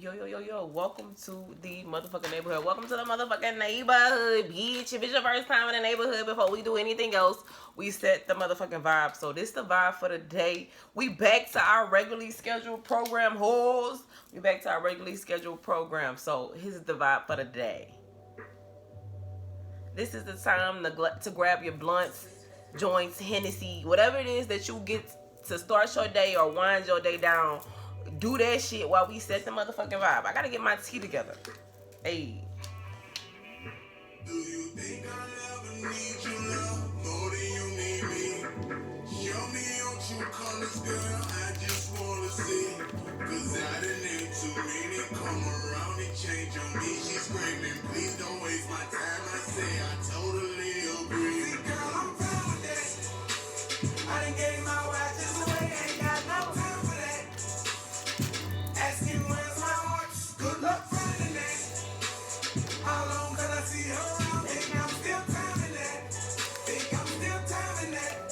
Yo, welcome to the motherfucking neighborhood. Welcome to the motherfucking neighborhood, bitch. If it's your first time in the neighborhood, before we do anything else, we set the motherfucking vibe. So this the vibe for the day. We back to our regularly scheduled program, hoes. We back to our regularly scheduled program. So here's the vibe for the day. This is the time to grab your blunts, joints, Hennessy, whatever it is that you get to start your day or wind your day down. Do that shit while we set the motherfucking vibe. I gotta get my tea together. Hey. Do you think I'll ever need you love more than you need me? Show me your true colors, girl. I just wanna see. Cause I done had too many come around and change on me. She's screaming, please don't waste my time. I say I totally agree. See, girl, I'm proud of that. I done gave my watches away, ain't got no time for that. Asking where's my heart? Good luck finding that. How long can I see her around? Think I'm still timing that. Think I'm still timing that.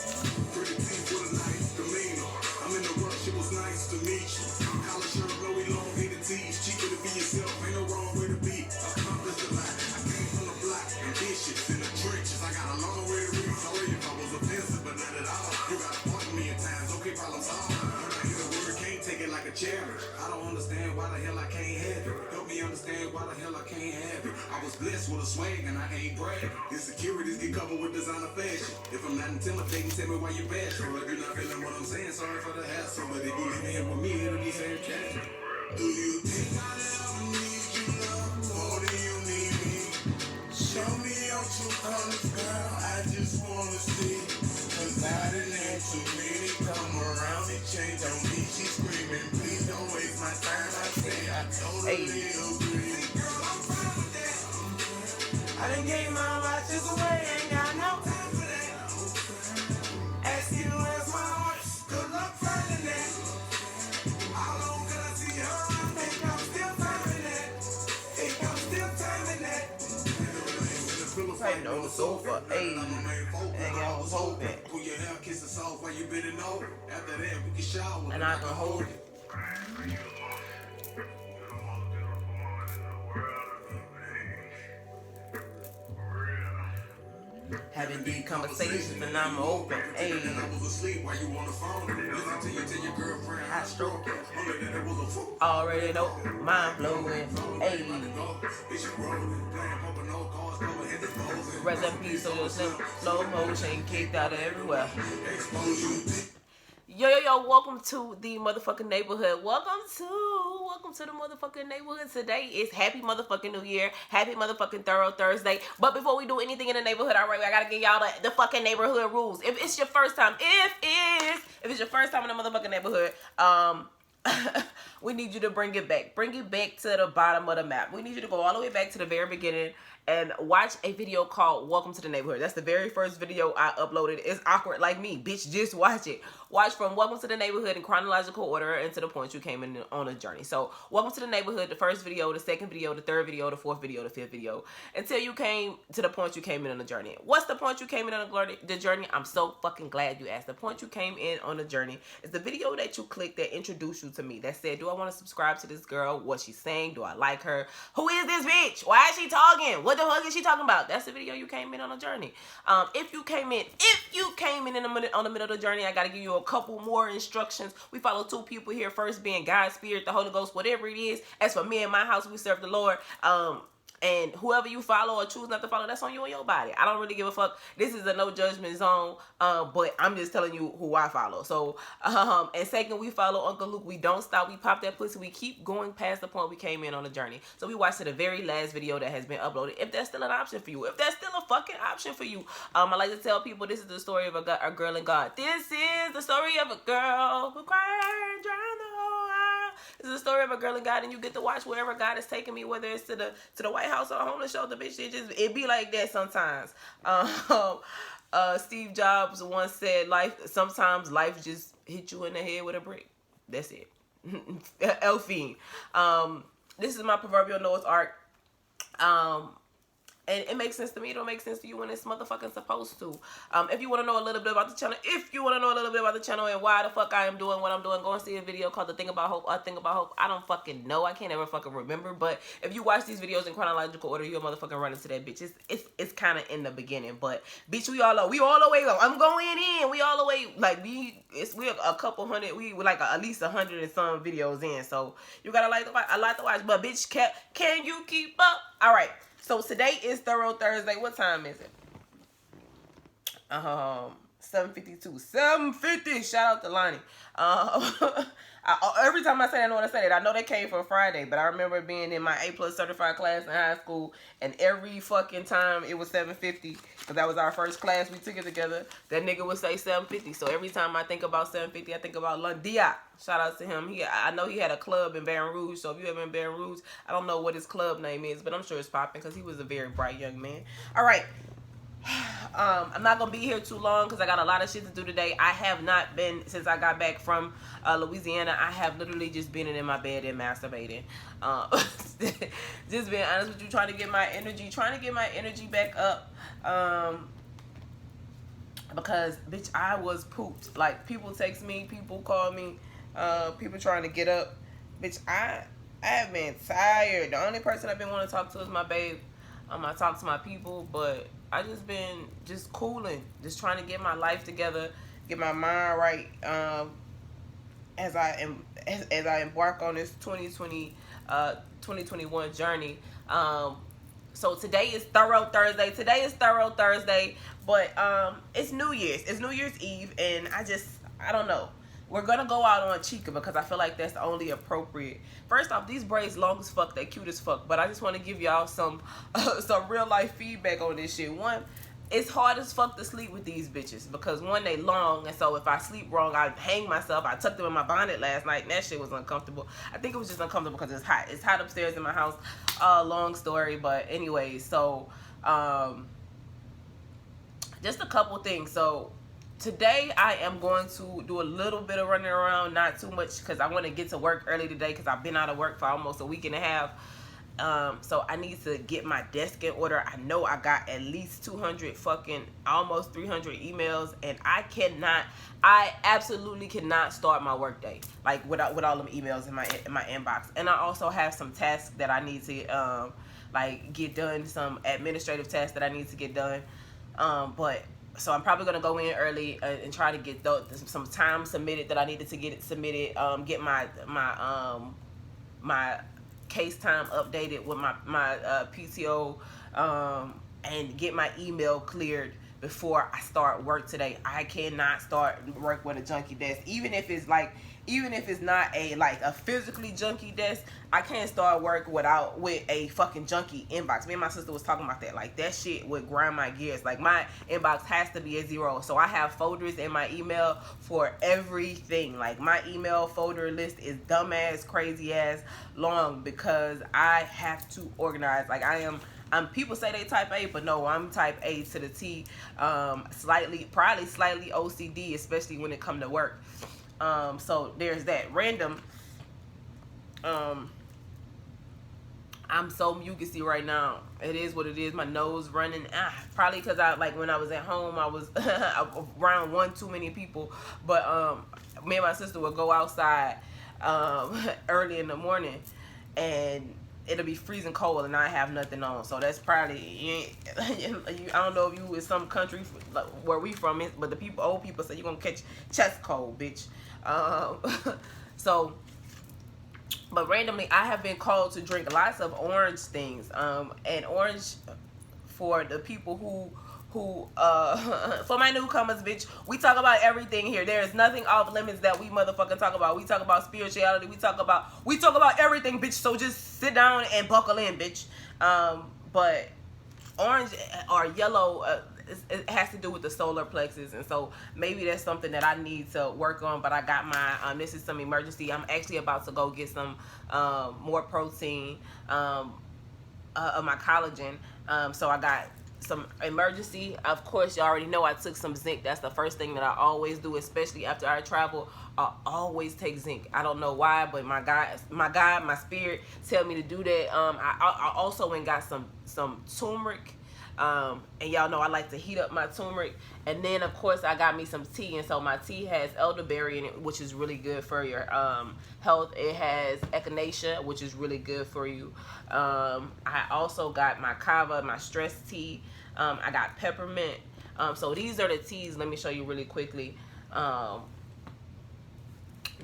Pretty teeth with a nice demeanor. I'm in the rush, it was nice to meet you. Collar shirt, Louis long hated tees. Cheaper to be yourself, ain't no wrong way to be. Accomplished a lot. I came from the block, ambitious in the trenches. I got a long way to reach. Sorry if I was offensive, but not at all. You gotta pardon me at times. Okay, problem solved. When I hear a word, can't take it like a challenge. I don't understand why the hell I can't have it. Help me understand why the hell I can't have it. I was blessed with a swag and I ain't bragging. Insecurities get covered with designer fashion. If I'm not intimidating, tell me why you bashful. If you're not feeling what I'm saying, sorry for the hassle. But if you leave me here with me, it'll be fantastic. Do you think I'll ever need you love more than you need me? Show me your true colors, girl. I just wanna see. Cause I done had too many come around and change on me. She's screaming, please don't waste my time. I say I totally agree. Girl, I'm proud of that. I done gave my watches away, ain't got no time for that. Asking where's my heart? Good luck finding that. How long can I see her? I think I'm still timing that. Think I'm still timing that. Sitting on the sofa, hey. And I was hoping. Pull your hair, kiss the soft while you bending over. After that, we can shower. And I can hold it. Having deep conversations and I'm open. Hey. I was asleep while you on the phone. Listen to you tell your girlfriend I stroke it. only that it was a fool. Already know. Mind blowing. Hey. Rest in peace, so your slow motion kicked out of everywhere. Yo, welcome to the motherfucking neighborhood. Welcome to the motherfucking neighborhood. Today is happy motherfucking New Year. Happy motherfucking Thorough Thursday. But before we do anything in the neighborhood, all right, I gotta give y'all the fucking neighborhood rules. If it's your first time, if it's your first time in the motherfucking neighborhood, we need you to bring it back. Bring it back to the bottom of the map. We need you to go all the way back to the very beginning and watch a video called Welcome to the Neighborhood. That's the very first video I uploaded. It's awkward like me. Bitch, just watch it. Watch from Welcome to the Neighborhood in chronological order and to the point you came in on a journey. So, Welcome to the Neighborhood, the first video, the second video, the third video, the fourth video, the fifth video, until you came to the point you came in on the journey. What's the point you came in on the journey? I'm so fucking glad you asked. The point you came in on the journey is the video that you clicked that introduced you to me, that said, do I want to subscribe to this girl? What she's saying? Do I like her? Who is this bitch? Why is she talking? What the fuck is she talking about? That's the video you came in on a journey. If you came in on the middle of the journey, I gotta give you a couple more instructions. We follow two people here. First being God, Spirit, the Holy Ghost, whatever it is. As for me and my house, we serve the Lord. And whoever you follow or choose not to follow, that's on you and your body. I don't really give a fuck. This is a no judgment zone, but I'm just telling you who I follow. So, and second, we follow Uncle Luke. We don't stop. We pop that pussy. We keep going past the point we came in on the journey. So we watched the very last video that has been uploaded. If that's still an option for you, if that's still a fucking option for you, I like to tell people this is the story of a girl in God. This is the story of a girl who cried, drowned the whole world. This is the story of a girl in God, and you get to watch wherever God is taking me, whether it's to the White House or a homeless shelter, bitch. It be like that sometimes. Steve Jobs once said, sometimes life just hit you in the head with a brick. That's it. Elfine. This is my proverbial Noah's Ark. And it makes sense to me. It don't make sense to you when it's motherfucking supposed to. If you want to know a little bit about the channel, and why the fuck I am doing what I'm doing, go and see a video called The Thing About Hope. I don't fucking know. I can't ever fucking remember. But if you watch these videos in chronological order, you'll motherfucking run into that bitch. It's kind of in the beginning. But bitch, we all the way. I'm going in. We all the way. Like we a couple hundred. We were like at least 100 and some videos in. So you got a lot to watch. But bitch, can you keep up? All right. So today is Thorough Thursday. What time is it? 7:52. 7:50. Shout out to Lonnie. Every time I say that, I know what I say it. I know they came for Friday, but I remember being in my A+ certified class in high school, and every fucking time it was 7:50, because that was our first class we took it together. That nigga would say 7:50. So every time I think about 7:50, I think about Lundia. Shout out to him. I know he had a club in Baton Rouge. So if you ever in Baton Rouge, I don't know what his club name is, but I'm sure it's popping because he was a very bright young man. All right. I'm not gonna be here too long because I got a lot of shit to do today. I have not been, since I got back from Louisiana, I have literally just been in my bed and masturbating. Just being honest with you, trying to get my energy back up. Because bitch, I was pooped. Like, people text me, people call me, people trying to get up. Bitch, I have been tired. The only person I've been wanting to talk to is my babe. I talk to my people, but I just been cooling, just trying to get my life together, get my mind right, as I embark on this 2021 journey. So today is Thorough Thursday. But it's New Year's. It's New Year's Eve, and I don't know. We're gonna go out on Chica because I feel like that's only appropriate. First off, these braids long as fuck, they cute as fuck. But I just want to give y'all some real life feedback on this shit. One, it's hard as fuck to sleep with these bitches because one, they long, and so if I sleep wrong, I hang myself. I tucked them in my bonnet last night, and that shit was uncomfortable. I think it was just uncomfortable because it's hot. It's hot upstairs in my house. Long story, but anyway, so just a couple things. So today I am going to do a little bit of running around, not too much because I want to get to work early today because I've been out of work for almost a week and a half. So I need to get my desk in order. I know I got at least 200 fucking, almost 300 emails, and I absolutely cannot start my work day like with all them emails in my inbox. And I also have some tasks that I need to like get done, some administrative tasks that I need to get done. So I'm probably gonna go in early and try to get some time submitted that I needed to get it submitted. Get my case time updated with my PTO, and get my email cleared before I start work today. I cannot start work with a junkie desk, even if it's not a physically junky desk. I can't start work with a fucking junky inbox. Me and my sister was talking about that. Like, that shit would grind my gears. Like, my inbox has to be a 0. So I have folders in my email for everything. Like, my email folder list is dumbass, crazy ass long because I have to organize. Like, people say they type A, but no, I'm type A to the T. Probably slightly OCD, especially when it come to work. So there's that. Random. I'm so mucusy right now. It is what it is. My nose running. Probably because when I was at home, I was around one too many people. But me and my sister would go outside early in the morning, and it'll be freezing cold, and I have nothing on. So that's probably, I don't know if you in some country where we from, but old people say you're gonna catch chest cold, bitch. But randomly, I have been called to drink lots of orange things. And orange, for the people who for my newcomers, bitch, we talk about everything here. There is nothing off limits that we motherfucking talk about. We talk about spirituality. We talk about everything, bitch. So just sit down and buckle in, bitch. But orange or yellow, it has to do with the solar plexus, and so maybe that's something that I need to work on. But I got my this is some emergency. I'm actually about to go get some more protein of my collagen. So I got some emergency. Of course, you already know I took some zinc. That's the first thing that I always do, especially after I travel. I always take zinc. I don't know why, but my spirit tell me to do that. I also went and got some turmeric And y'all know I like to heat up my turmeric. And then of course I got me some tea, and so my tea has elderberry in it, which is really good for your health. It has echinacea, which is really good for you. I also got my kava, my stress tea. I got peppermint. So these are the teas. Let me show you really quickly.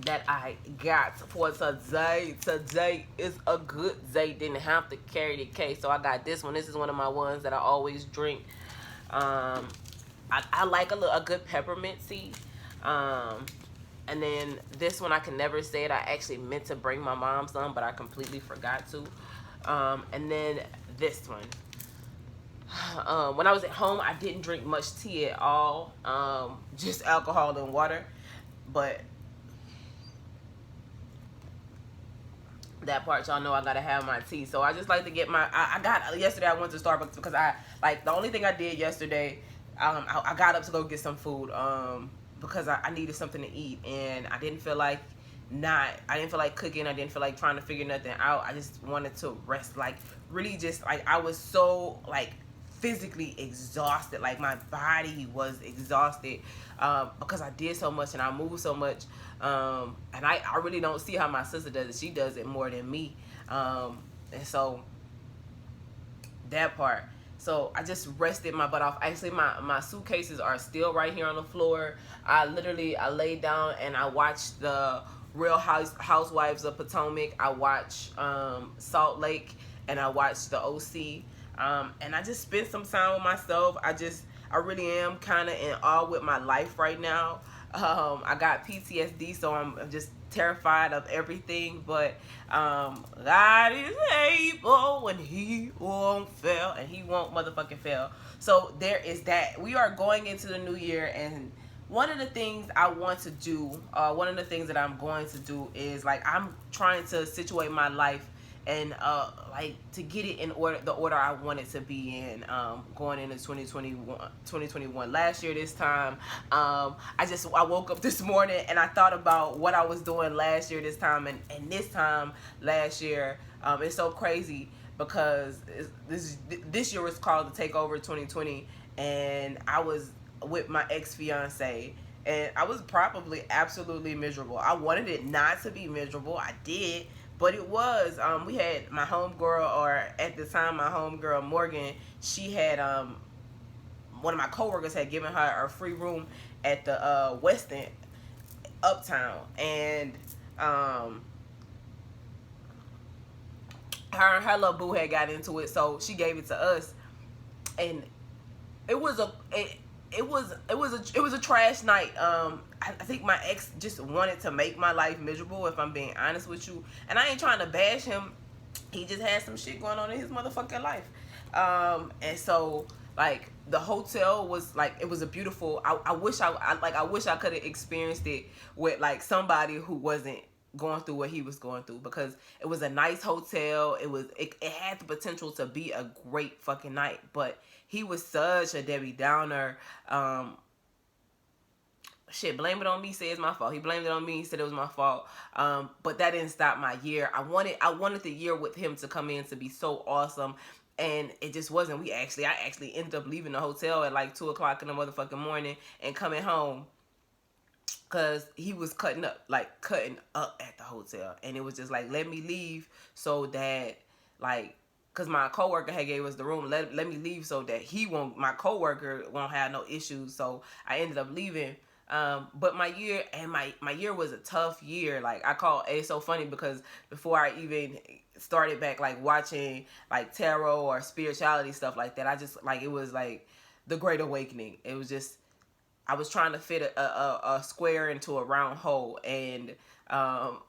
That I got for today. Today is a good day. Didn't have to carry the case. So I got this one. This is one of my ones that I always drink. I like a good peppermint tea. And then this one, I can never say it. I actually meant to bring my mom some, but I completely forgot to. And then this one. When I was at home, I didn't drink much tea at all. Just alcohol and water. But that part, y'all know I gotta have my tea. So I just like to get my, I got, yesterday I went to Starbucks because the only thing I did yesterday, I got up to go get some food, because I needed something to eat, and I didn't feel like cooking. I didn't feel like trying to figure nothing out. I just wanted to rest, like really just like, I was so like physically exhausted, like my body was exhausted, because I did so much and I moved so much. And I really don't see how my sister does it. She does it more than me. And so that part. So I just rested my butt off. Actually, my suitcases are still right here on the floor. I laid down and I watched the Real Housewives of Potomac. I watched Salt Lake, and I watched the OC. And I just spent some time with myself. I really am kind of in awe with my life right now. I got PTSD, so I'm just terrified of everything, but God is able, and he won't fail, and he won't motherfucking fail. So there is that. We are going into the new year, and one of the things I want to do, one of the things that I'm going to do is, like, I'm trying to situate my life and like to get it in order, the order I want it to be in, going into 2021. Last year this time, I woke up this morning and I thought about what I was doing last year this time, and this time last year. It's so crazy because this year was called the Takeover 2020, and I was with my ex-fiance, and I was probably absolutely miserable. I wanted it not to be miserable. I did. But it was, we had my homegirl, or at the time my homegirl Morgan, she had, one of my coworkers had given her a free room at the Westin Uptown, and her and her little boo had got into it, so she gave it to us, and it was a trash night. I think my ex just wanted to make my life miserable, if I'm being honest with you. And I ain't trying to bash him. He just had some shit going on in his motherfucking life. And so, like, the hotel was like, it was a beautiful, I wish I could have experienced it with like somebody who wasn't going through what he was going through, because it was a nice hotel. It had the potential to be a great fucking night, but he was such a Debbie Downer. Shit, blame it on me, say it's my fault. He blamed it on me, said it was my fault. But that didn't stop my year. I wanted the year with him to come in to be so awesome, and it just wasn't. I actually ended up leaving the hotel at like 2 o'clock in the motherfucking morning and coming home, because he was cutting up at the hotel. And it was just like, let me leave so that, like, because my coworker had gave us the room, let me leave so that my coworker won't have no issues. So I ended up leaving. But my year was a tough year. Like, it's so funny because before I even started back, like, watching like tarot or spirituality stuff like that, I just, like, it was like the Great Awakening. It was just, I was trying to fit a square into a round hole, and God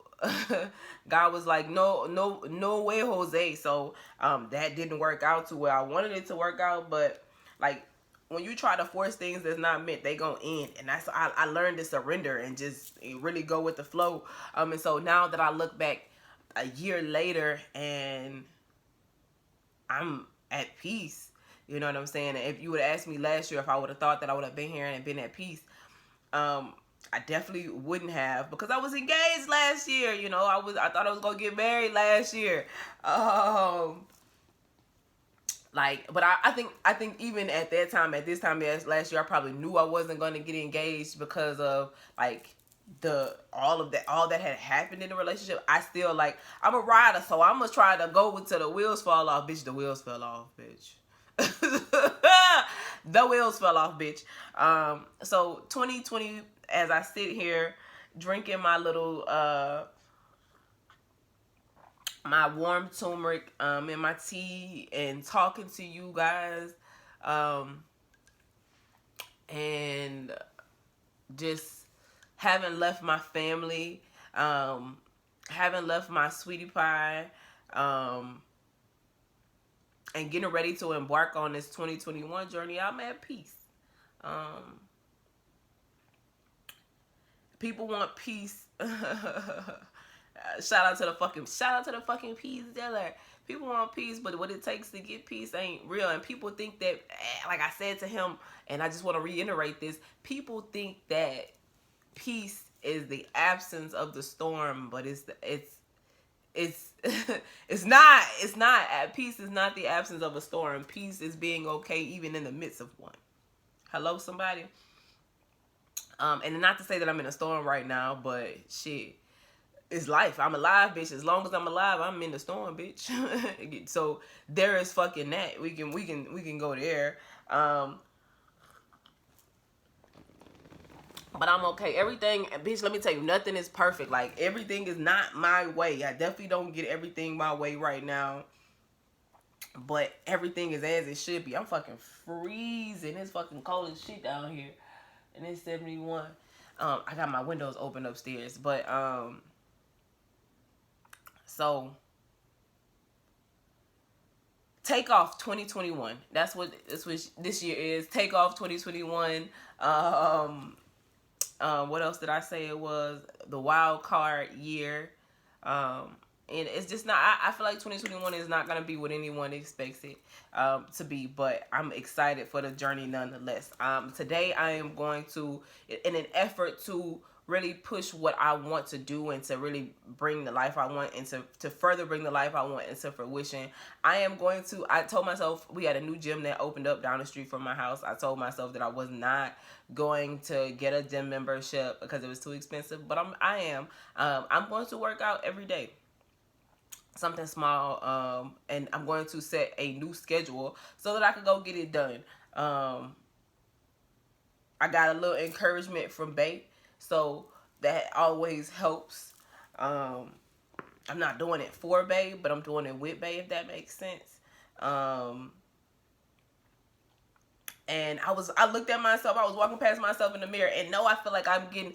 was like, no way, Jose. So that didn't work out to where I wanted it to work out. But, like, when you try to force things that's not meant, they gonna end. And that's, I learned to surrender and just really go with the flow. And so now that I look back a year later, and I'm at peace, you know what I'm saying? And if you would have asked me last year if I would have thought that I would have been here and been at peace, I definitely wouldn't have, because I was engaged last year. You know, I thought I was gonna get married last year. Like, but I think even at that time, at this time last year, I probably knew I wasn't going to get engaged because of like all that had happened in the relationship. I still like, I'm a rider, so I'm gonna try to go until the wheels fall off, bitch. The wheels fell off, bitch. The wheels fell off, bitch. So 2020, as I sit here drinking my little my warm turmeric in my tea and talking to you guys, and just haven't left my family, haven't left my sweetie pie, and getting ready to embark on this 2021 journey. I'm at peace. People want peace. Shout out to the fucking peace dealer. People want peace, but what it takes to get peace ain't real. And people think that, like I said to him, and I just want to reiterate this, people think that peace is the absence of the storm, but it's it's not. Peace is not the absence of a storm. Peace is being okay even in the midst of one. Hello, somebody. And not to say that I'm in a storm right now, but shit, it's life. I'm alive, bitch. As long as I'm alive, I'm in the storm, bitch. So there is fucking that. We can go there. But I'm okay. Everything, bitch, let me tell you, nothing is perfect. Like, everything is not my way. I definitely don't get everything my way right now. But everything is as it should be. I'm fucking freezing. It's fucking cold as shit down here. And it's 71. I got my windows open upstairs. But, so, take off 2021. That's what this year is. Take off 2021. What else did I say it was? The wild card year. And it's just not, I feel like 2021 is not going to be what anyone expects it to be, but I'm excited for the journey nonetheless. Today I am going to, in an effort to really push what I want to do and to really bring the life I want and to further bring the life I want into fruition, I told myself, we had a new gym that opened up down the street from my house. I told myself that I was not going to get a gym membership because it was too expensive, but I'm going to work out every day. Something small, and I'm going to set a new schedule so that I can go get it done. I got a little encouragement from Bae, so that always helps. I'm not doing it for Bae, but I'm doing it with Bae, if that makes sense. And I looked at myself, I was walking past myself in the mirror, and no, I feel like I'm getting,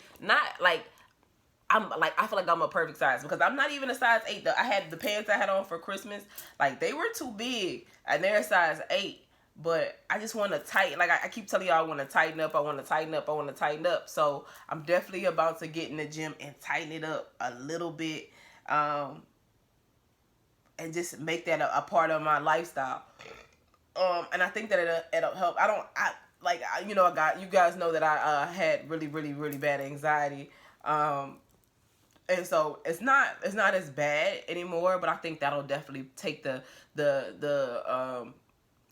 I feel like I'm a perfect size because I'm not even a size 8. I had the pants I had on for Christmas, like they were too big and they're a size 8, but I just want to tighten. Like I keep telling y'all, I want to tighten up. I want to tighten up. I want to tighten up. So I'm definitely about to get in the gym and tighten it up a little bit, and just make that a part of my lifestyle. And I think that it'll help. You guys know that I had really, really, really bad anxiety. And so it's not as bad anymore, but I think that'll definitely take the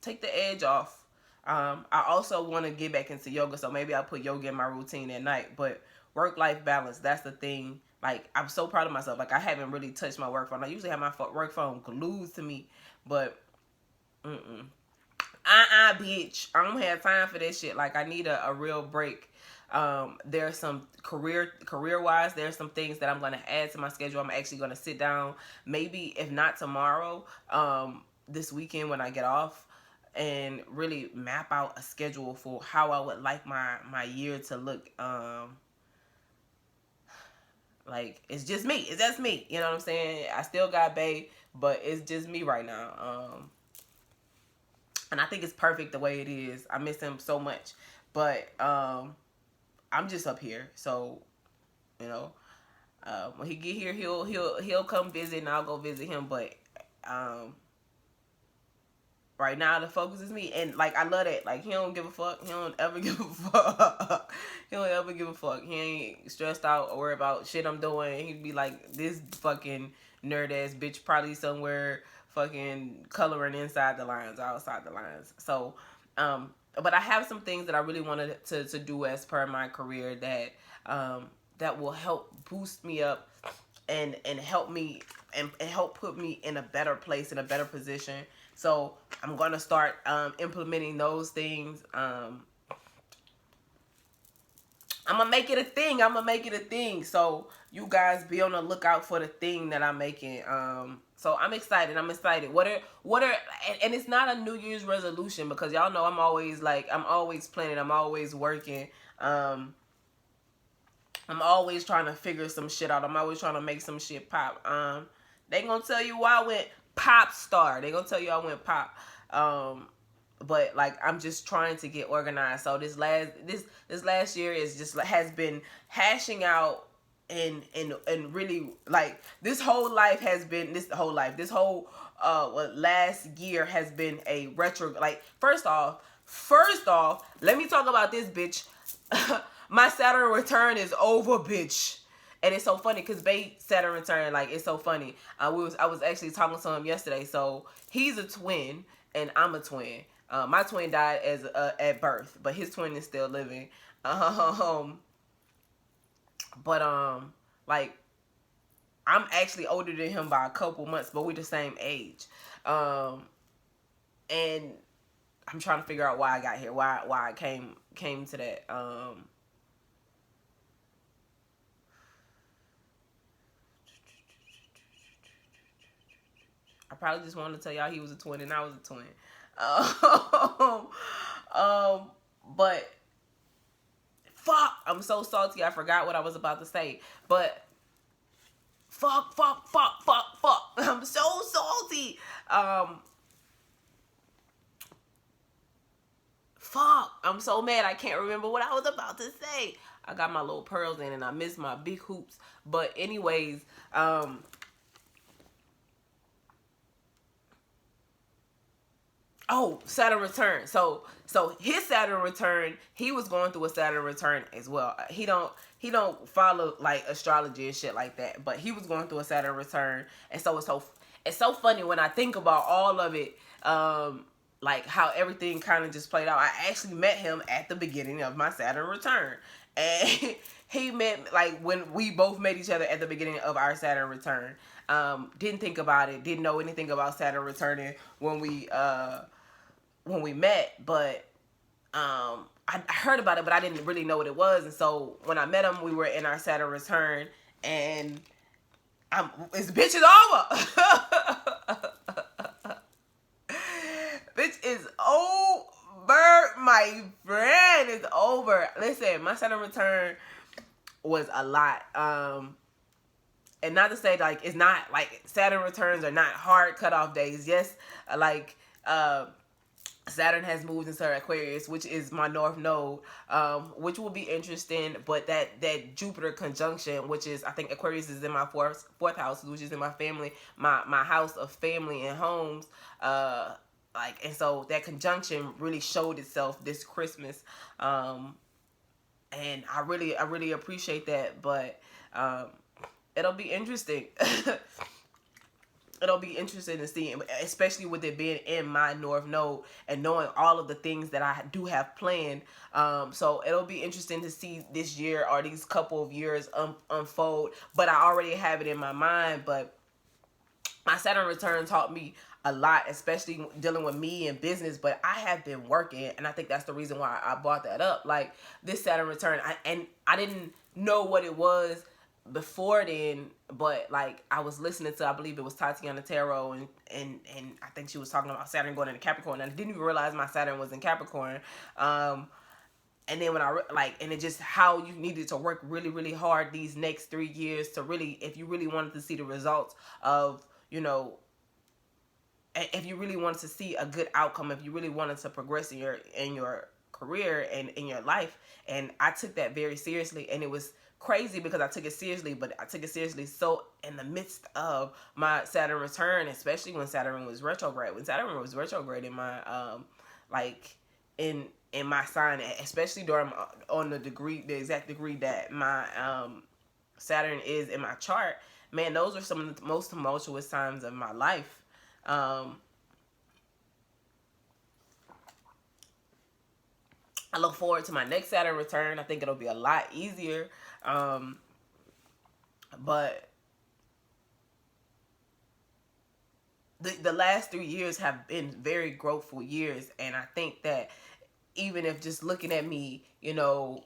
edge off. I also want to get back into yoga, so maybe I'll put yoga in my routine at night. But work-life balance, that's the thing. Like, I'm so proud of myself. Like, I haven't really touched my work phone. I usually have my work phone glued to me, but bitch, I don't have time for that shit. Like, I need a real break. There's some career-wise, there's some things that I'm going to add to my schedule. I'm actually going to sit down, maybe if not tomorrow, this weekend when I get off, and really map out a schedule for how I would like my year to look. Like, it's just me. It's just me. You know what I'm saying? I still got Bae, but it's just me right now. And I think it's perfect the way it is. I miss him so much. But, I'm just up here, so when he get here, he'll come visit, and I'll go visit him. But right now the focus is me, and like I love that. Like, he don't give a fuck. He don't ever give a fuck. He don't ever give a fuck. He ain't stressed out or worried about shit I'm doing. He'd be like, this fucking nerd ass bitch probably somewhere fucking coloring inside the lines or outside the lines. So, but I have some things that I really wanted to do as per my career that that will help boost me up and help me and help put me in a better place, in a better position. So I'm gonna start implementing those things. I'm gonna make it a thing. I'm gonna make it a thing. So you guys be on the lookout for the thing that I'm making. So I'm excited. I'm excited. What are and it's not a New Year's resolution because y'all know I'm always planning. I'm always working. I'm always trying to figure some shit out. I'm always trying to make some shit pop. They gonna tell you why I went pop star. They gonna tell you I went pop. But like I'm just trying to get organized. So this last year has been hashing out and really like this whole last year has been a retro. Like first off, let me talk about this bitch. My Saturn return is over, bitch. And it's so funny because Saturn return, like it's so funny. I was actually talking to him yesterday. So he's a twin and I'm a twin. My twin died at birth, but his twin is still living. Like I'm actually older than him by a couple months, but we're the same age. And I'm trying to figure out why I got here, why I came to that. I probably just wanted to tell y'all he was a twin and I was a twin. But fuck, I'm so salty. I forgot what I was about to say. But fuck. I'm so salty. Fuck, I'm so mad. I can't remember what I was about to say. I got my little pearls in and I missed my big hoops. But anyways, oh, Saturn return. So his Saturn return, he was going through a Saturn return as well. He don't follow like astrology and shit like that, but he was going through a Saturn return, and so it's so funny when I think about all of it, like how everything kind of just played out. I actually met him at the beginning of my Saturn return, and he met like when we both met each other at the beginning of our Saturn return. Didn't think about it, didn't know anything about Saturn returning when we met, but I heard about it, but I didn't really know what it was. And so when I met him, we were in our Saturn return, and this bitch is over. Bitch is over, my friend. It's over. Listen, my Saturn return was a lot. And not to say like it's not like Saturn returns are not hard cutoff days. Yes, like Saturn has moved into Aquarius, which is my North Node, which will be interesting. But that Jupiter conjunction, which is I think Aquarius is in my fourth house, which is in my family, my house of family and homes. And so that conjunction really showed itself this Christmas, and I really appreciate that. But it'll be interesting. It'll be interesting to see, especially with it being in my North Node and knowing all of the things that I do have planned. So it'll be interesting to see this year or these couple of years unfold. But I already have it in my mind. But my Saturn return taught me a lot, especially dealing with me and business. But I have been working, and I think that's the reason why I brought that up. Like this Saturn return, I didn't know what it was before then, but like I was listening to, I believe it was Tatiana Tarot, and I think she was talking about Saturn going into Capricorn, and I didn't even realize my Saturn was in Capricorn. And then when and it just how you needed to work really, really hard these next 3 years to really, if you really wanted to see the results of, if you really wanted to see a good outcome, if you really wanted to progress in your career and in your life. And I took that very seriously, and it was crazy because I took it seriously, but I took it seriously so in the midst of my Saturn return, especially when Saturn was retrograde. When Saturn was retrograde in my in my sign, especially during on the exact degree that my Saturn is in my chart, man, those are some of the most tumultuous times of my life. I look forward to my next Saturn return. I think it'll be a lot easier. But the last 3 years have been very growthful years, and I think that even if just looking at me, you know,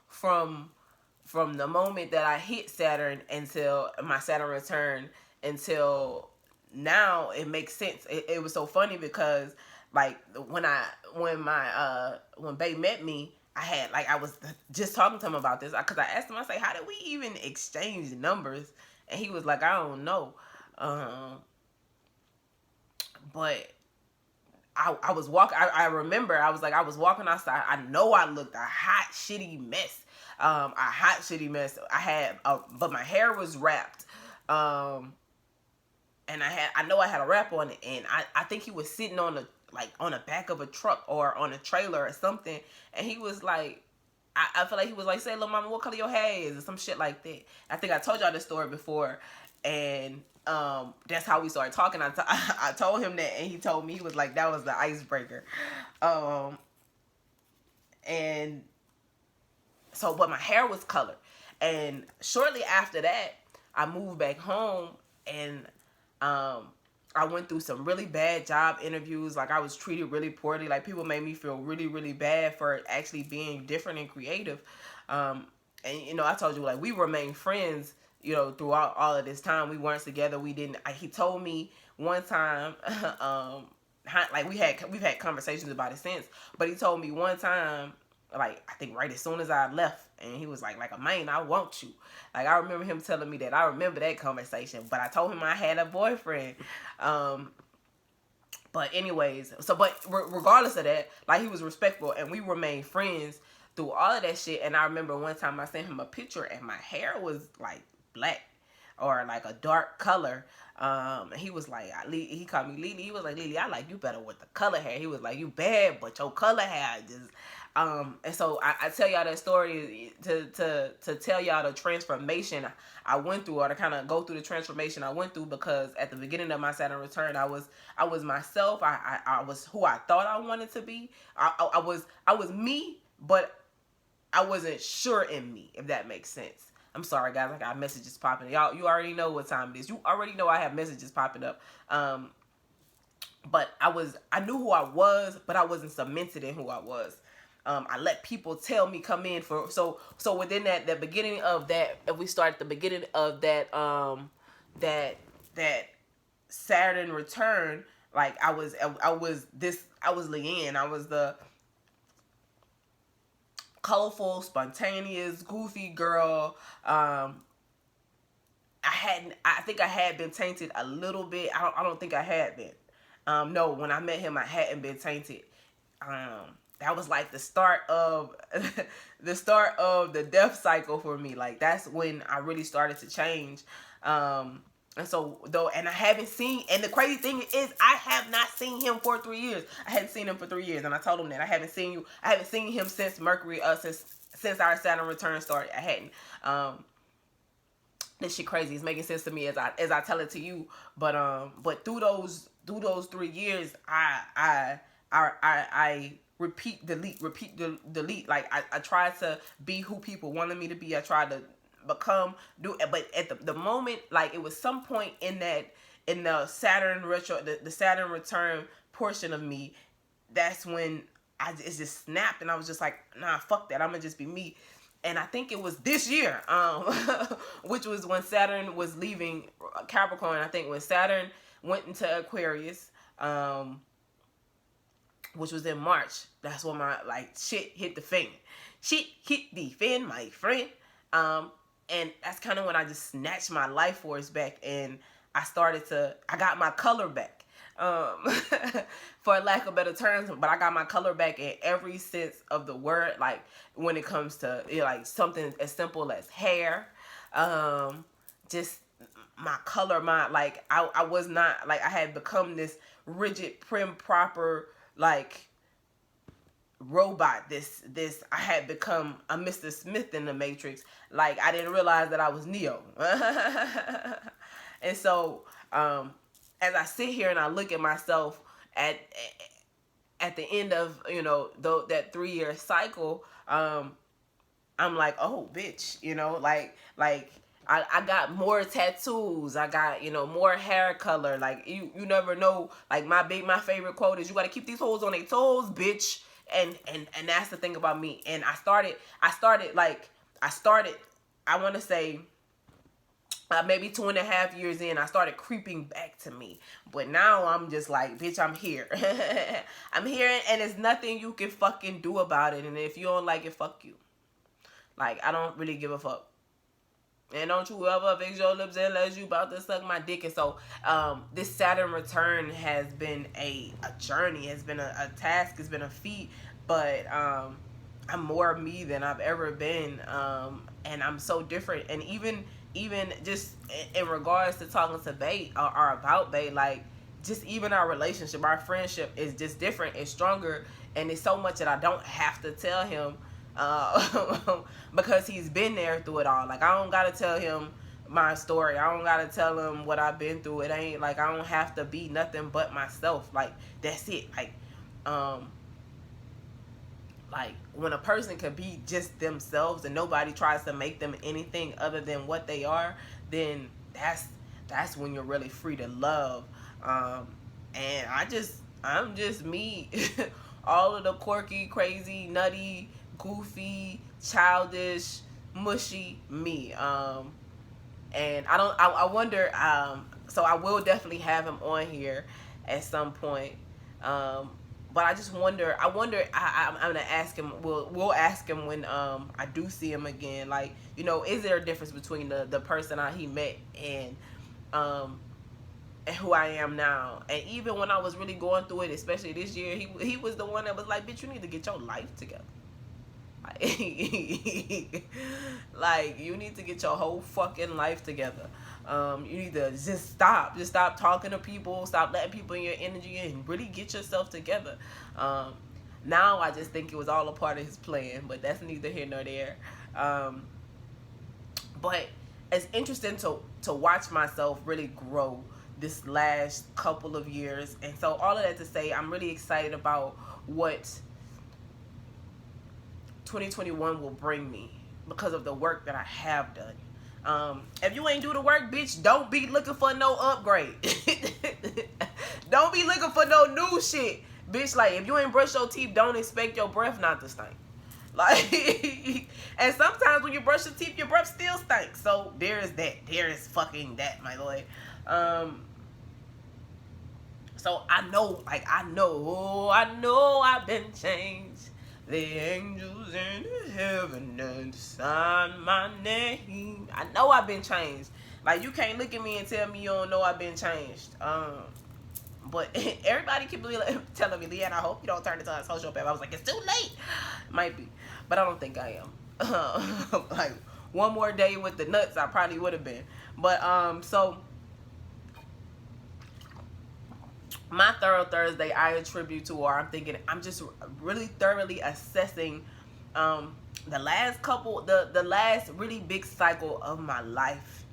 from the moment that I hit Saturn until my Saturn return until now, it makes sense. It was so funny because like when Bae met me, I was just talking to him about this because I asked him, I say, how did we even exchange numbers? And he was like, I don't know. But I was walking. I remember I was walking outside. I know I looked a hot shitty mess. I had, but my hair was wrapped. And I know I had a wrap on it, and I think he was sitting on the back of a truck or on a trailer or something, and he was like, I feel like he was like, say, little mama, what color your hair is, or some shit like that. I think I told y'all this story before, and that's how we started talking. I told him that, and he told me, he was like, that was the icebreaker. And so, but my hair was colored, and shortly after that, I moved back home, and I went through some really bad job interviews. Like, I was treated really poorly. Like, people made me feel really, really bad for actually being different and creative. And, you know, I told you, like, we remained friends, you know, throughout all of this time. We weren't together. He told me one time, like, we've had conversations about it since, but he told me one time, like, I think right as soon as I left, and he was like a man, I want you. Like, I remember him telling me that. I remember that conversation, but I told him I had a boyfriend. But anyways, but regardless of that, like, he was respectful, and we remained friends through all of that shit. And I remember one time I sent him a picture, and my hair was like black or like a dark color. And he was like, he called me Lily. He was like, Lily, I like you better with the color hair. He was like, you bad, but your color hair just. And so I tell y'all that story to tell y'all the transformation I went through, or to kind of go through the transformation I went through, because at the beginning of my Saturn return, I was myself. I was who I thought I wanted to be. I was me, but I wasn't sure in me, if that makes sense. I'm sorry, guys. I got messages popping. Y'all, you already know what time it is. You already know I have messages popping up. But I knew who I was, but I wasn't cemented in who I was. I let people tell me come in for, so within the beginning of that, if we start at the beginning of that, that Saturn return, like, I was Leanne. I was the colorful, spontaneous, goofy girl. I think I had been tainted a little bit. I don't think I had been. No, when I met him, I hadn't been tainted. That was like the start of the death cycle for me. Like, that's when I really started to change. And so, and I haven't seen, and the crazy thing is, I have not seen him for 3 years. I hadn't seen him for 3 years, and I told him that I haven't seen him since Mercury, since our Saturn return started. I hadn't. This shit crazy. It's making sense to me as I tell it to you. But through those 3 years, I repeat, delete. Like, I tried to be who people wanted me to be. I tried to become, but at the moment, like, it was some point in the Saturn retro, the Saturn return portion of me, that's when it just snapped, and I was just like, nah, fuck that, I'm gonna just be me. And I think it was this year, which was when Saturn was leaving Capricorn. I think when Saturn went into Aquarius, which was in March, that's when my, like, shit hit the fan. Shit hit the fan, my friend. And that's kind of when I just snatched my life force back, and I got my color back. For lack of better terms, but I got my color back in every sense of the word. Like, when it comes to, you know, like, something as simple as hair, just my color, like, I was not, like, I had become this rigid, prim, proper, like, robot, this I had become a Mr. Smith in the Matrix. Like, I didn't realize that I was Neo. And so as I sit here and I look at myself at the end of, you know, that 3-year cycle, I'm like, oh bitch, you know, like I got more tattoos. I got, you know, more hair color. Like, you never know. Like, my favorite quote is, you got to keep these hoes on their toes, bitch. And that's the thing about me. And I started, I want to say, maybe 2.5 years in, I started creeping back to me. But now I'm just like, bitch, I'm here. I'm here, and there's nothing you can fucking do about it. And if you don't like it, fuck you. Like, I don't really give a fuck. And don't you ever fix your lips unless you about to suck my dick. And so this Saturn return has been a journey. It's been a task. It's been a feat. But I'm more me than I've ever been. And I'm so different. And even just in regards to talking to Bae or about Bae, like, just even our relationship, our friendship is just different. It's stronger. And it's so much that I don't have to tell him. Because he's been there through it all. Like, I don't gotta tell him my story. I don't gotta tell him what I've been through. It ain't like I don't have to be nothing but myself. Like, that's it. Like when a person can be just themselves and nobody tries to make them anything other than what they are, then that's when you're really free to love. And I'm just me. All of the quirky, crazy, nutty, goofy, childish, mushy me. And I wonder, so I will definitely have him on here at some point. But I just wonder, I'm gonna ask him, we'll ask him when I do see him again. Like, you know, is there a difference between the person he met and who I am now? And even when I was really going through it, especially this year, he was the one that was like, bitch, you need to get your life together. Like, you need to get your whole fucking life together. You need to just stop talking to people, stop letting people in your energy, and really get yourself together. Now I just think it was all a part of his plan, but that's neither here nor there. But it's interesting to watch myself really grow this last couple of years. And so all of that to say, I'm really excited about what 2021 will bring me because of the work that I have done. If you ain't do the work, bitch, don't be looking for no upgrade. Don't be looking for no new shit, bitch. Like, if you ain't brush your teeth, don't expect your breath not to stink. Like, and sometimes when you brush your teeth, your breath still stinks. So there is that. There is fucking that, my boy. So I know I've been changed. The angels in heaven and sign my name. I know I've been changed. Like, you can't look at me and tell me you don't know I've been changed. But everybody keep telling me, Leanne, I hope you don't turn into a sociopath. I was like, it's too late. Might be, but I don't think I am. Like, one more day with the nuts, I probably would have been. But so my Thorough Thursday, I attribute to, or I'm just really thoroughly assessing the last really big cycle of my life,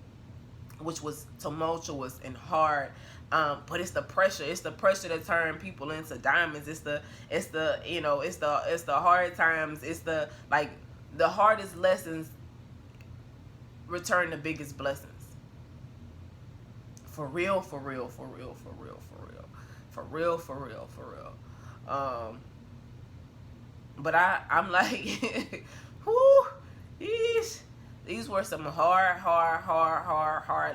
which was tumultuous and hard. But it's the pressure to turn people into diamonds. It's the hard times. It's the hardest lessons return the biggest blessings. For real. But I'm like, whoo, these were some hard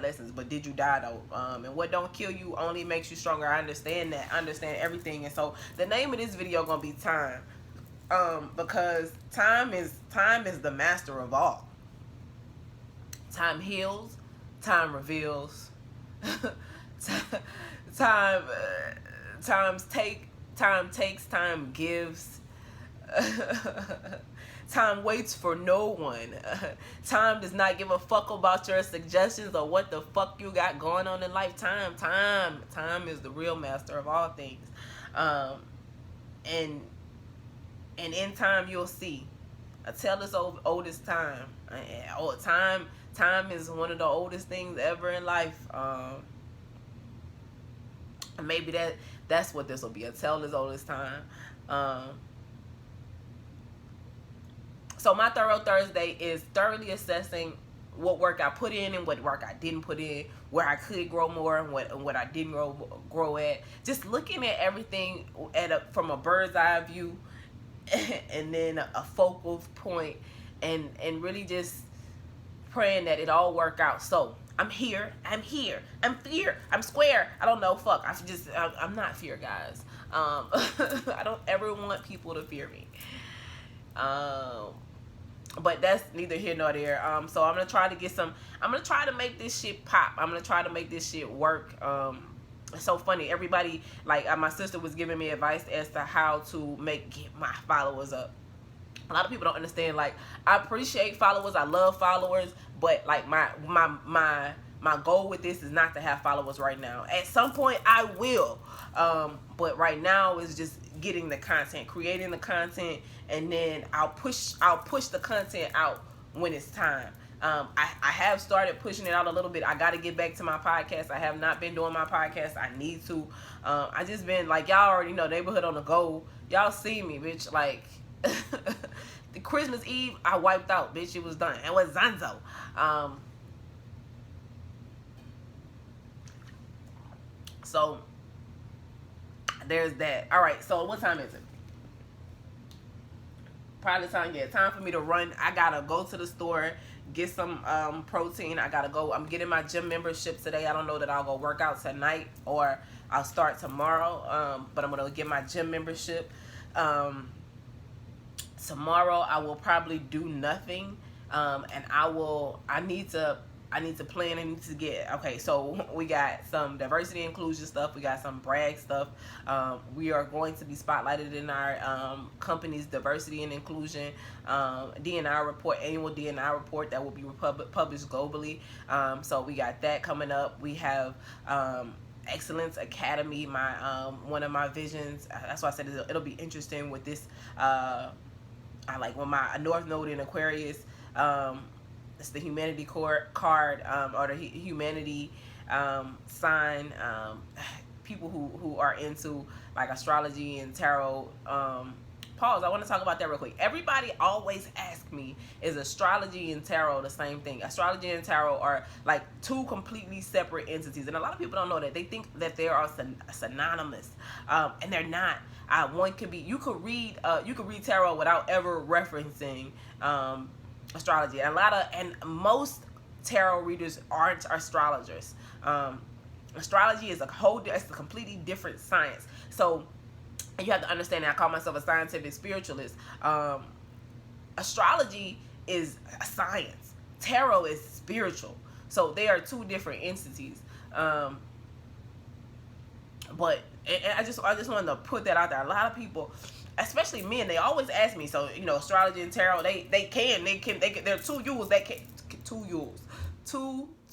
lessons. But did you die though? And what don't kill you only makes you stronger. I understand that. I understand everything. And so the name of this video gonna be Time. Because time is the master of all. Time heals, time reveals. Time takes, time gives. Time waits for no one. Time does not give a fuck about your suggestions or what the fuck you got going on in life. Time is the real master of all things. And And in time, you'll see. A tale is old as time. Time is one of the oldest things ever in life. Maybe that's what this will be. A tale as old as time. So my Thorough Thursday is thoroughly assessing what work I put in and what work I didn't put in, where I could grow more and what I didn't grow at. Just looking at everything from a bird's eye view, and then a focal point, and really just praying that it all work out. So I'm here, I'm fear, I'm square. I don't know, fuck. I'm not fear, guys. I don't ever want people to fear me. But that's neither here nor there. So I'm gonna try to make this shit pop. I'm gonna try to make this shit work. It's so funny. Everybody, like my sister was giving me advice as to how to get my followers up. A lot of people don't understand. Like, I appreciate followers, I love followers, but like my goal with this is not to have followers right now. At some point I will, but right now is just getting the content, creating the content, and then I'll push the content out when it's time. I have started pushing it out a little bit. I got to get back to my podcast. I have not been doing my podcast. I need to. I just been like, y'all already know, Neighborhood on the Go. Y'all see me, bitch. Like, the Christmas Eve, I wiped out, bitch. It was done. It was Zanzo. So there's that. All right. So what time is it? Probably time. Yeah, time for me to run. I gotta go to the store, get some protein. I gotta go. I'm getting my gym membership today. I don't know that I'll go work out tonight or I'll start tomorrow. But I'm gonna get my gym membership. Tomorrow I will probably do nothing. And I need to plan and need to get, okay, so we got some diversity inclusion stuff, we got some brag stuff. We are going to be spotlighted in our company's diversity and inclusion D&I report, annual D&I report that will be published globally. So we got that coming up. We have Excellence Academy, my one of my visions. That's why I said it'll be interesting with this. I like when my North Node in Aquarius. It's the humanity card, or the humanity sign. People who are into like astrology and tarot. Pause. I want to talk about that real quick. Everybody always asks me, is astrology and tarot the same thing? Astrology and tarot are like two completely separate entities, and a lot of people don't know that. They think that they are synonymous, and they're not. One could be. You could read tarot without ever referencing astrology. And most tarot readers aren't astrologers. Astrology is it's a completely different science. So you have to understand that I call myself a scientific spiritualist. Astrology is a science. Tarot is spiritual. So they are two different entities. But I just wanted to put that out there. A lot of people, especially men, they always ask me. So astrology and tarot, they're two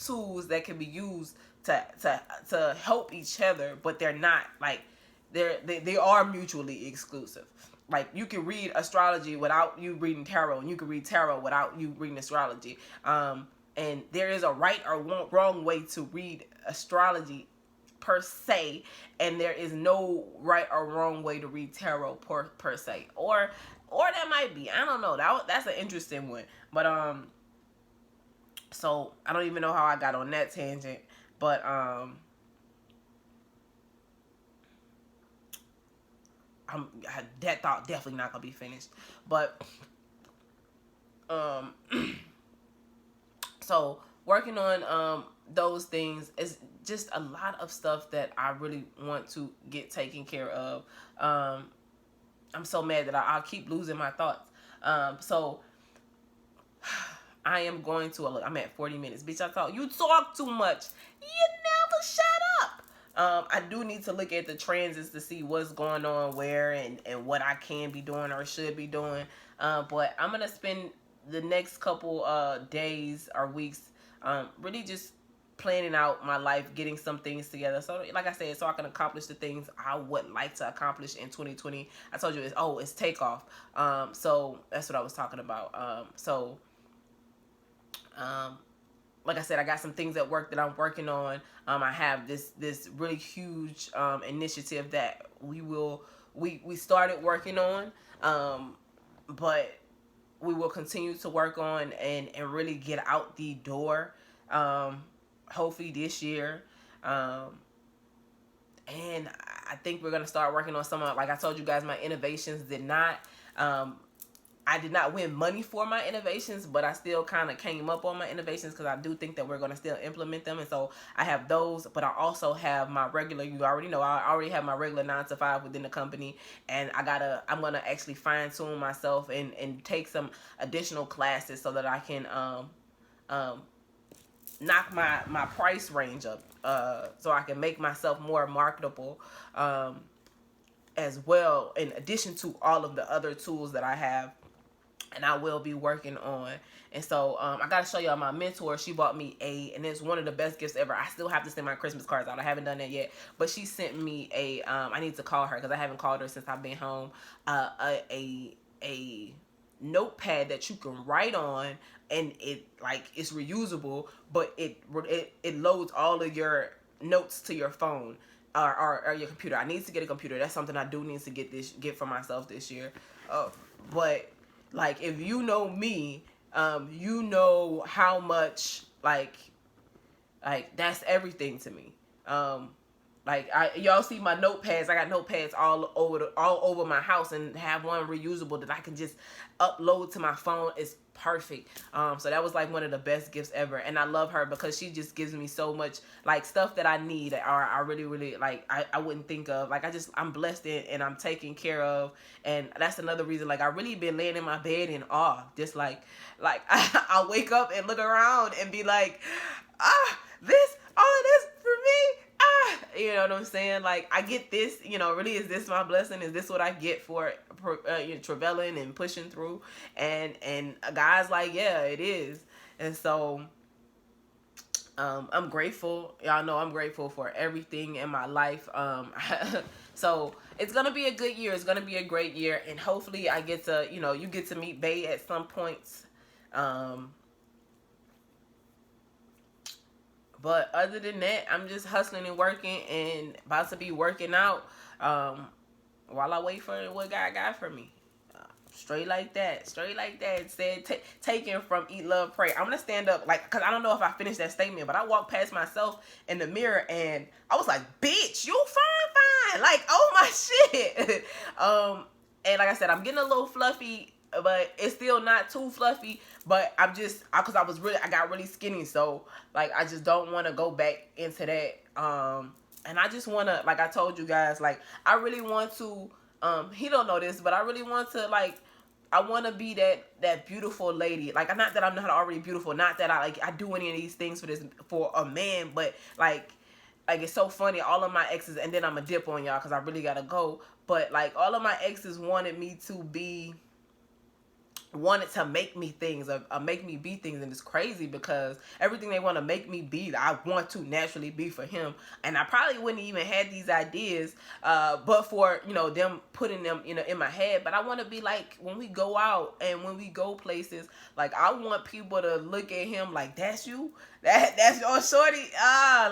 tools that can be used to help each other, but they're not like they are mutually exclusive. Like, you can read astrology without you reading tarot, and you can read tarot without you reading astrology. And there is a right or wrong way to read astrology per se, and there is no right or wrong way to read tarot per se, or that might be, I don't know. That's an interesting one. But so I don't even know how I got on that tangent, but that thought definitely not gonna be finished. But so working on those things is just a lot of stuff that I really want to get taken care of. I'm so mad that I'll keep losing my thoughts. So I am going to look. I'm at 40 minutes, bitch. You talk too much. You never shut up. I do need to look at the transits to see what's going on where and what I can be doing or should be doing. But I'm gonna spend the next couple days or weeks really just planning out my life, getting some things together. So like I said, so I can accomplish the things I would like to accomplish in 2020. I told you it's takeoff. So that's what I was talking about. Like I said, I got some things at work that I'm working on. I have this really huge initiative that we started working on, but we will continue to work on and really get out the door, hopefully this year. And I think we're going to start working on some of, like I told you guys, my innovations did not, I did not win money for my innovations, but I still kind of came up on my innovations because I do think that we're going to still implement them. And so I have those, but I also have my regular, you already know, I already have my regular 9-to-5 within the company. And I'm going to actually fine tune myself and take some additional classes so that I can knock my price range up, so I can make myself more marketable, as well, in addition to all of the other tools that I have and I will be working on. And so I gotta show y'all my mentor. She bought me and it's one of the best gifts ever. I still have to send my Christmas cards out. I haven't done that yet, but she sent me I need to call her because I haven't called her since I've been home, a notepad that you can write on, and it's reusable, but it loads all of your notes to your phone or your computer. I need to get a computer. That's something I do need to get for myself this year. But like, if you know me, you know how much like that's everything to me. Y'all see my notepads. I got notepads all over my house, and have one reusable that I can just upload to my phone. It's perfect. So that was like one of the best gifts ever, and I love her because she just gives me so much like stuff that I need, or I really like I wouldn't think of. Like I'm blessed and I'm taken care of, and that's another reason. Like I really been laying in my bed in awe, just like I wake up and look around and be like, this all of this for me. You know what I'm saying? Like, I get this, really, is this my blessing? Is this what I get for traveling and pushing through? And a guy's like, yeah, it is. And so I'm grateful. Y'all know I'm grateful for everything in my life. So it's going to be a good year. It's going to be a great year. And hopefully I get to, you get to meet Bay at some points. But other than that, I'm just hustling and working, and about to be working out while I wait for what God got for me. Straight like that. Said, taken from Eat, Love, Pray. I'm going to stand up, because I don't know if I finished that statement, but I walked past myself in the mirror, and I was like, bitch, you fine. Like, oh my shit. And like I said, I'm getting a little fluffy, but it's still not too fluffy. But because I got really skinny, so like I just don't want to go back into that. And I just want to, like I told you guys, like I really want to. He don't know this, but I really want to, like, I want to be that beautiful lady. Like, not that I'm not already beautiful, not that I do any of these things for a man, but like it's so funny. All of my exes, and then I'm a dip on y'all because I really gotta go. But like all of my exes wanted to make me things or make me be things, and it's crazy because everything they want to make me be, I want to naturally be for him, and I probably wouldn't even had these ideas but for them putting them in my head. But I want to be like, when we go out and when we go places, like I want people to look at him like, that's you, that's your shorty,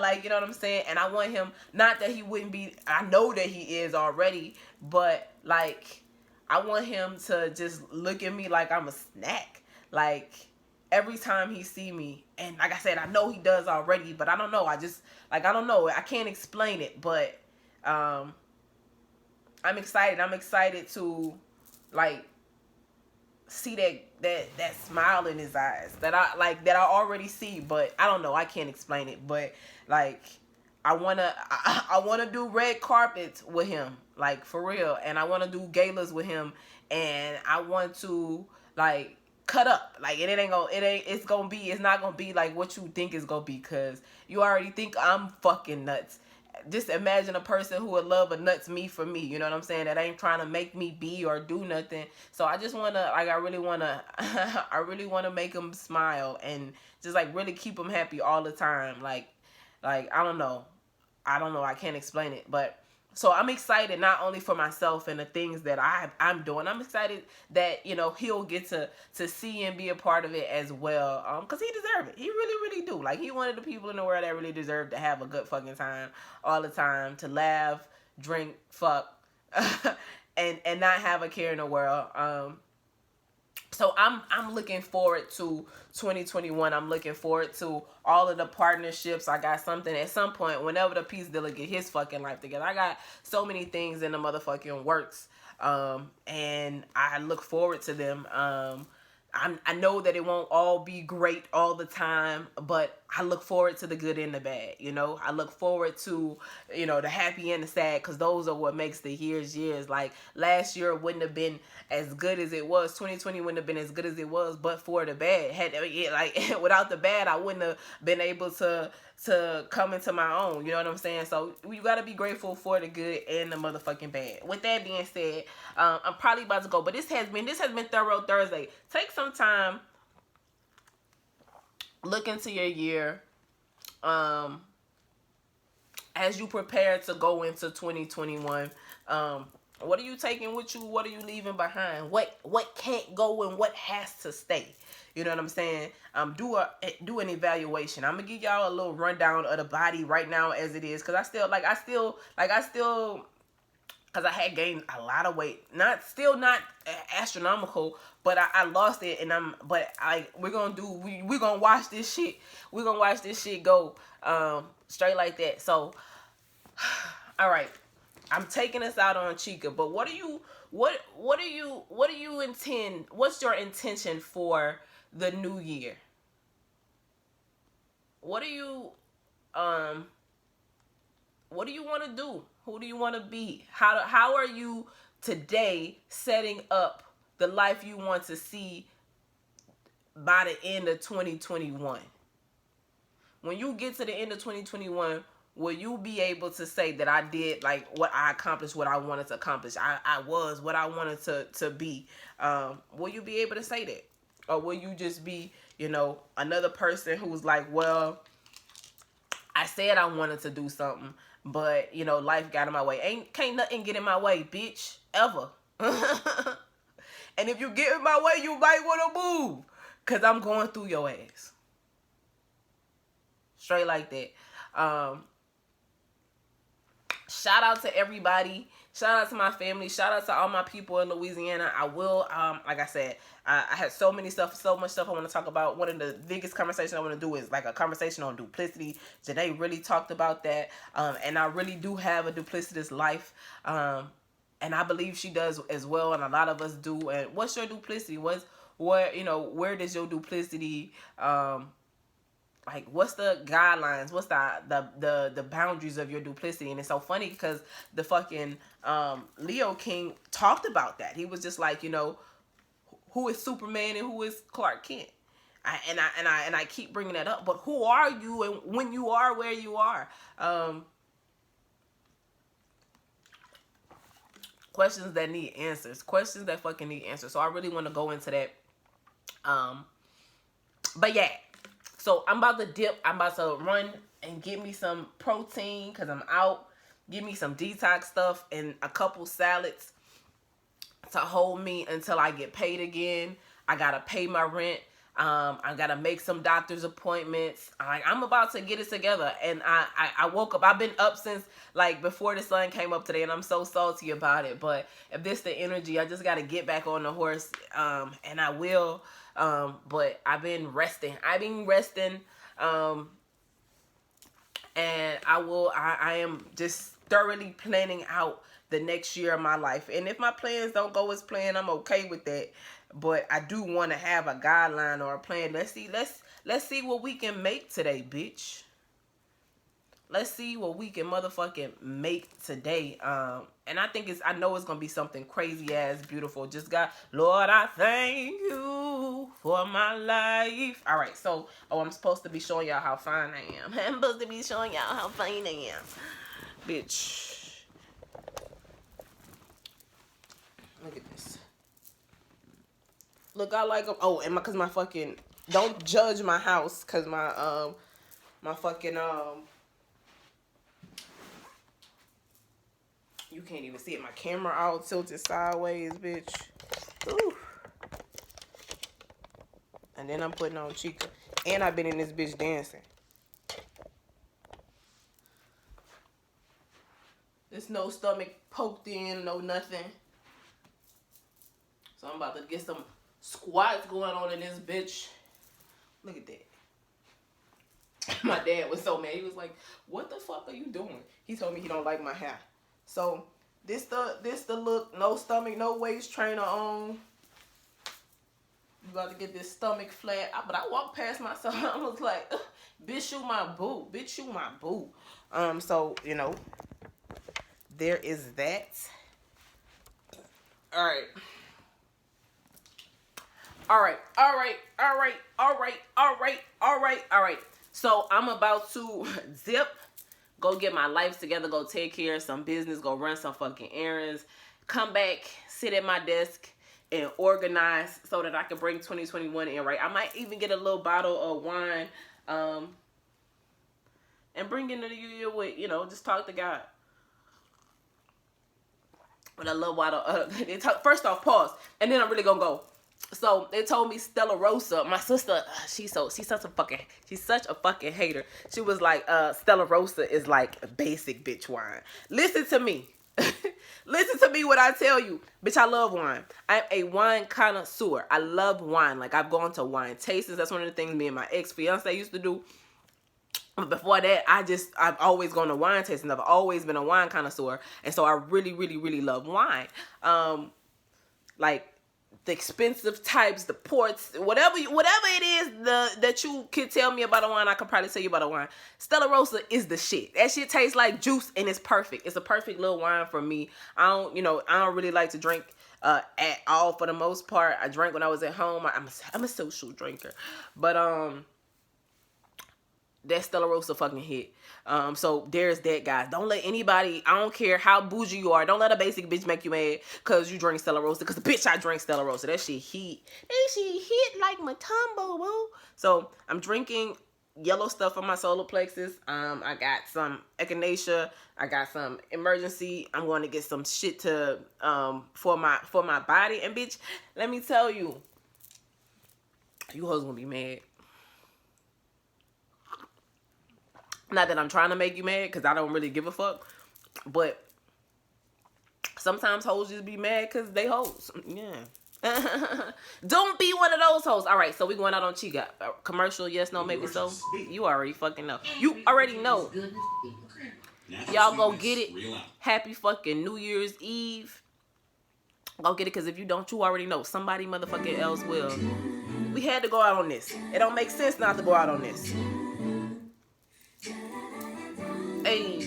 like, you know what I'm saying. And I want him, not that he wouldn't be, I know that he is already, but like I want him to just look at me like I'm a snack. Like every time he see me, and like I said, I know he does already, but I don't know. I don't know. I can't explain it, but I'm excited. I'm excited to like see that smile in his eyes that I already see, but I don't know. I can't explain it, but like I wanna do red carpets with him, like for real, and I wanna do galas with him, and I want to like cut up, like it's not gonna be like what you think it's gonna be, cause you already think I'm fucking nuts. Just imagine a person who would love a nuts me for me, you know what I'm saying? That ain't trying to make me be or do nothing. So I just wanna, like, I really wanna make him smile and just like really keep him happy all the time, like. Like, I don't know. I can't explain it, but so I'm excited not only for myself and the things that I'm doing. I'm excited that he'll get to see and be a part of it as well. Cause he deserves it. He really, really do. Like, he one of the people in the world that really deserve to have a good fucking time all the time, to laugh, drink, fuck, and not have a care in the world. So I'm looking forward to 2021. I'm looking forward to all of the partnerships. I got something at some point, whenever the Peace Dealer get his fucking life together. I got so many things in the motherfucking works. And I look forward to them. I know that it won't all be great all the time, but I look forward to the good and the bad. I look forward to, the happy and the sad, because those are what makes the years. Like, last year wouldn't have been as good as it was. 2020 wouldn't have been as good as it was, but for the bad. Without the bad, I wouldn't have been able to come into my own. You know what I'm saying? So you gotta be grateful for the good and the motherfucking bad. With that being said, I'm probably about to go, but this has been Thorough Thursday. Take some time, look into your year, as you prepare to go into 2021. What are you taking with you? What are you leaving behind? What can't go and what has to stay? You know what I'm saying? Do an evaluation. I'm gonna give y'all a little rundown of the body right now as it is, because I had gained a lot of weight. Not astronomical, but I lost it, and we're gonna watch this shit. We're gonna watch this shit go straight like that. So, all right. I'm taking us out on Chica, but what do you intend? What's your intention for the new year? What do you want to do? Who do you want to be? How are you today setting up the life you want to see by the end of 2021? When you get to the end of 2021, will you be able to say that I did, like, what I accomplished, what I wanted to accomplish? I was what I wanted to be. Will you be able to say that? Or will you just be, another person who's like, well, I said I wanted to do something, but, life got in my way. Can't nothing get in my way, bitch, ever. And if you get in my way, you might want to move, because I'm going through your ass. Straight like that. Shout out to everybody. Shout out to my family. Shout out to all my people in Louisiana. I will, like I said, I had so much stuff I want to talk about. One of the biggest conversations I want to do is like a conversation on duplicity. Today really talked about that. And I really do have a duplicitous life. And I believe she does as well. And a lot of us do. And what's your duplicity? Where does your duplicity, like, what's the guidelines? What's the boundaries of your duplicity? And it's so funny because the fucking Leo King talked about that. He was just like, who is Superman and who is Clark Kent? I keep bringing that up. But who are you and when you are where you are? Questions that need answers. Questions that fucking need answers. So I really want to go into that. But yeah. So I'm about to dip. I'm about to run and get me some protein because I'm out. Give me some detox stuff and a couple salads to hold me until I get paid again. I got to pay my rent. I got to make some doctor's appointments. I'm about to get it together. And I woke up. I've been up since like before the sun came up today, and I'm so salty about it. But if this the energy, I just got to get back on the horse. And I will. But I've been resting. And I am just thoroughly planning out the next year of my life. And if my plans don't go as planned, I'm okay with that. But I do want to have a guideline or a plan. Let's see what we can make today, bitch. Let's see what we can motherfucking make today. And I know it's going to be something crazy ass beautiful. Just Lord, I thank you for my life. All right. So, I'm supposed to be showing y'all how fine I am. I'm supposed to be showing y'all how fine I am. Bitch. Look at this. Look, I like them. Oh, and don't judge my house. Cause my fucking, You can't even see it. My camera all tilted sideways, bitch. Ooh. And then I'm putting on Chica. And I've been in this bitch dancing. There's no stomach poked in, no nothing. So I'm about to get some squats going on in this bitch. Look at that. My dad was so mad. He was like, what the fuck are you doing? He told me he don't like my hair. So this the look. No stomach, no waist trainer on. You about to get this stomach flat. But I walked past myself. I was like, bitch, you my boo. Bitch, you my boo. So, you know, there is that. All right. So I'm about to zip, go get my life together, go take care of some business, go run some fucking errands, come back, sit at my desk, and organize so that I can bring 2021 in, right? I might even get a little bottle of wine, and bring into the new year with, you know, just talk to God. With a little bottle. First off, pause, and then I'm really gonna go. So they told me Stella Rosa, my sister, she's such a fucking hater. She was like, Stella Rosa is like basic bitch wine. Listen to me. Listen to me what I tell you. Bitch, I love wine. I'm a wine connoisseur. I love wine. Like, I've gone to wine tastings. That's one of the things me and my ex-fiance used to do. But before that, I've always gone to wine tastings. I've always been a wine connoisseur. And so I really, really, really love wine. Like, the expensive types, the ports, whatever it is that you can tell me about a wine, I can probably tell you about a wine. Stella Rosa is the shit. That shit tastes like juice and it's perfect. It's a perfect little wine for me. I don't really like to drink at all for the most part. I drank when I was at home. I'm a social drinker. But that Stella Rosa fucking hit. So there's that, guys. Don't let anybody, I don't care how bougie you are, don't let a basic bitch make you mad because you drink Stella Rosa. Because bitch, I drink Stella Rosa. That shit heat. That shit hit like Matumbo, boo. So I'm drinking yellow stuff for my solar plexus. I got some echinacea. I got some emergency. I'm going to get some shit to for my body. And bitch, let me tell you, you hoes gonna be mad. Not that I'm trying to make you mad, because I don't really give a fuck. But sometimes hoes just be mad because they hoes. Yeah. Don't be one of those hoes. All right, so we going out on Chica. Commercial, yes, no, maybe so. You already fucking know. You already know. Y'all go get it. Happy fucking New Year's Eve. Go get it, because if you don't, you already know. Somebody motherfucking else will. We had to go out on this. It don't make sense not to go out on this. Hey.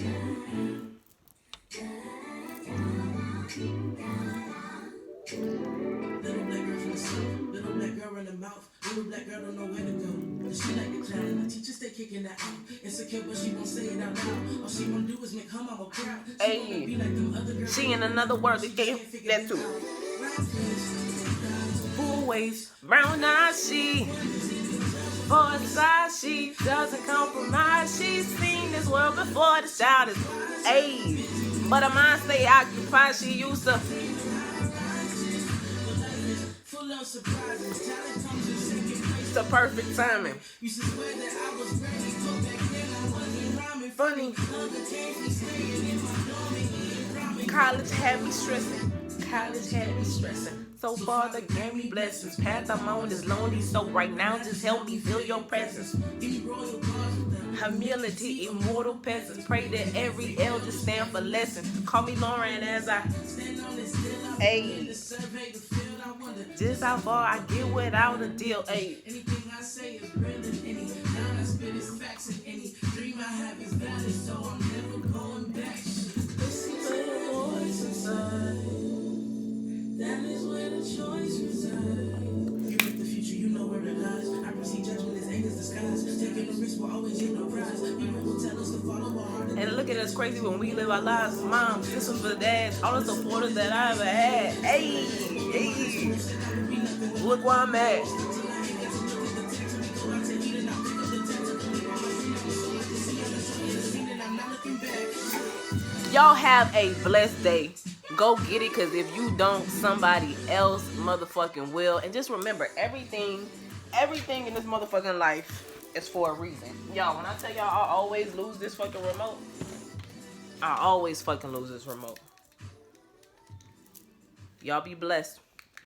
Little black girl from the south, little black girl in the mouth, little black girl don't know where to go. She like the clown and the teacher stay kicking that out. Insecure, but she won't say it out loud. All she wanna do is make her mama proud. Hey. Be like them other girls. She in another world, they can't that too. Full waist, brown eyes, she. For the size, she doesn't compromise. She's seen this world before the shout is age. But her mind stay occupied. She used to. Full of surprises, talent comes in second place. It's the perfect timing. You should swear that I was ready. Go back then, I wasn't rhyming. Funny. Hunger came from staying in my dorm and eating ramen. College had me stressing. College had me stressing. So far, the gave me blessings. Path I'm on is lonely, so right now just help me feel your presence. Humility, immortal peasants. Pray that every elder stand for lessons. Call me Lauren as I. Hey. Just how far I get without a deal. Hey. Anything I say is real and any line I spit is facts and any dream I have is valid, so I'm never going back. Listen to the voice inside. That is where the choice resides. You read the future, you know where it lies. I perceive judgment as anger's disguise. Taking the risk will always get no prize. People will tell us to follow our heart. And look at us crazy when we live our lives. Moms, sisters, for dads, all the supporters that I ever had. Hey, hey. Look where I'm at. Yo, y'all have a blessed day. Go get it, because if you don't, somebody else motherfucking will. And just remember, everything in this motherfucking life is for a reason. Y'all, when I tell y'all I always lose this fucking remote, I always fucking lose this remote. Y'all be blessed.